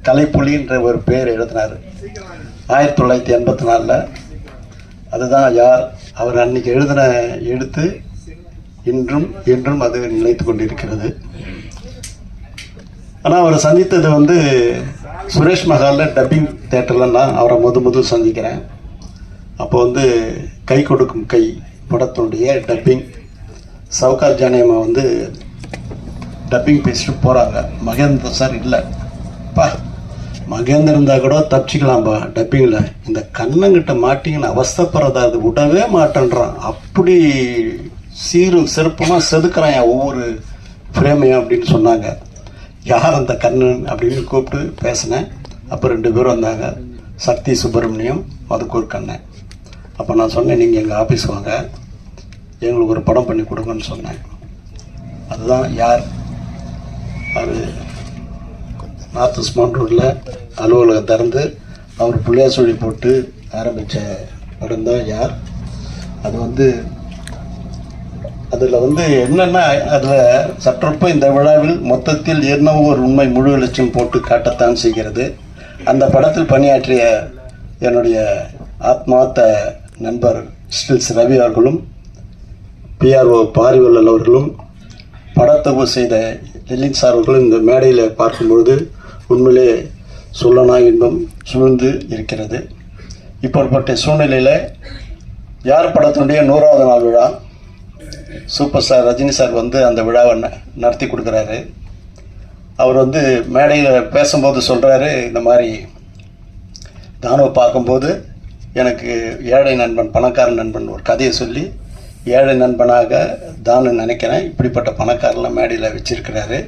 கலைப்புலின்ற ஒரு பேர் எழுதினார் 1984. அதுதான் யார் அவர் அன்னைக்கு எழுதின எழுத்து இன்றும் என்றும் அது நிலைத்து கொண்டிருக்கிறது. ஆனால் அவரை சந்தித்தது சுரேஷ் மஹாலில் டப்பிங் தேட்டரில் நான் அவரை முதல் சந்திக்கிறேன். அப்போ கை கொடுக்கும் கை படத்தினுடைய டப்பிங் சவுகார் ஜானியம்மா டப்பிங் பேசிட்டு போகிறாங்க. மகேந்திர சார் இல்லைப்பா, மகேந்திர இருந்தால் கூட தப்பிச்சிக்கலாம்ப்பா டப்பிங்கில், இந்த கண்ணங்கிட்ட மாட்டிங்கன்னு அவஸ்தப்படுறதா அது விடவே மாட்டேன்றான், அப்படி சீரும் சிறப்புமாக செதுக்கிறான் ஒவ்வொரு ஃப்ரேமையும் அப்படின்னு சொன்னாங்க. யார் அந்த கண்ணன் அப்படின்னு கூப்பிட்டு பேசினேன். அப்போ 2 பேரும் வந்தாங்க, சக்தி சுப்பிரமணியம், மதுக்கூர் கண்ணன். அப்போ நான் சொன்னேன், நீங்கள் எங்கள் ஆஃபீஸ் வாங்க, எங்களுக்கு ஒரு படம் பண்ணி கொடுங்கன்னு சொன்னேன். அதுதான் யார். அது நார்த் உஸ்மான் ரோட்டில் அலுவலகம் திறந்து அவர் புள்ளியார் சொல்லி போட்டு ஆரம்பித்த படம் தான் யார். அது அதில் என்னென்னா, அதில் சற்றொப்ப இந்த விழாவில் மொத்தத்தில் என்னவோ ஒரு உண்மை முழு லட்சம் போட்டு காட்டத்தான் செய்கிறது. அந்த படத்தில் பணியாற்றிய என்னுடைய ஆத்மார்த்த நண்பர் ஸ்டில்ஸ் ரவி அவர்களும், பிஆர்ஓ பாரிவல்லல் அவர்களும், படத்தொகுப்பு செய்த லெலின் சார் அவர்களும் இந்த மேடையில் பார்க்கும்பொழுது உண்மையிலே சொல்லனா இன்பம் சூழ்ந்து இருக்கிறது. இப்படிப்பட்ட சூழ்நிலையில் யார் படத்தினுடைய 100வது நாள் விழா சூப்பர் ஸ்டார் ரஜினி சார் அந்த விழாவை நடத்தி கொடுக்குறாரு. அவர் மேடையில் பேசும்போது சொல்கிறாரு, இந்த மாதிரி தானுவை பார்க்கும்போது எனக்கு ஏழை நண்பன் பணக்கார நண்பன் ஒரு கதையை சொல்லி ஏழை நண்பனாக தானு நினைக்கிறேன், இப்படிப்பட்ட பணக்காரெலாம் மேடையில் வச்சிருக்கிறாரு,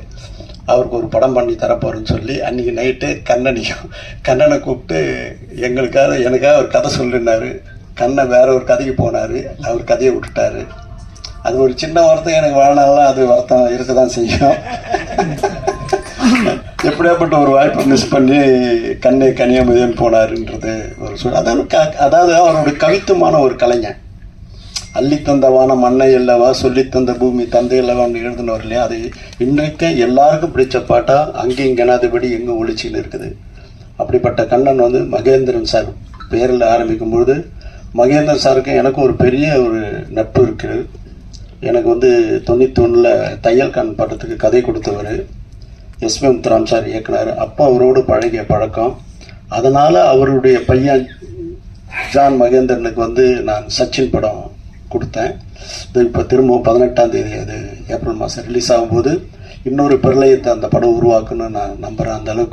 அவருக்கு ஒரு படம் பண்ணி தரப்போகிறேன்னு சொல்லி அன்றைக்கி நைட்டு கண்ணனை கூப்பிட்டு எனக்காக ஒரு கதை சொல்லினார். கண்ணை வேற ஒரு கதைக்கு போனார், அவர் கதையை விட்டுட்டார். அது ஒரு சின்ன வருத்தம் எனக்கு வாழ்நாளெலாம் அது வருத்தம் இருக்க தான் செய்யும். எப்படியாப்பட்ட ஒரு வாய்ப்பை மிஸ் பண்ணி கண்ணை கனியாமதியன் போனாருன்றது ஒரு அதாவது அவருடைய கவித்துவமான ஒரு கலைஞன். அள்ளித்தந்த வானம் மண்ணை அல்லவா, சொல்லித்தந்த பூமி தந்தை அல்லவான்னு எழுதினவர் இல்லையா, அது இன்றைக்கு எல்லாருக்கும் பிடிச்ச பாட்டாக அங்கேயும் கனாதிபடி எங்கே ஒழிச்சின்னு இருக்குது. அப்படிப்பட்ட கண்ணன் மகேந்திரன் சார் பேரில் ஆரம்பிக்கும் பொழுது மகேந்திரன் சாருக்கு எனக்கும் ஒரு பெரிய ஒரு நட்பு இருக்குது. எனக்கு 91 தையல் கான் படத்துக்கு கதை கொடுத்தவர் எஸ்பி முத்துராம் சார் இயக்குனர். அப்போ அவரோடு பழகிய பழக்கம். அதனால் அவருடைய பையன் ஜான் மகேந்திரனுக்கு நான் சச்சின் படம் கொடுத்தேன். இப்போ திரும்பவும் 18ஆம் தேதி அது ஏப்ரல் மாதம் ரிலீஸ் ஆகும்போது இன்னொரு பிரளயத்தை அந்த படம் உருவாக்குன்னு நான் நம்புகிறேன். அந்த அளவுக்கு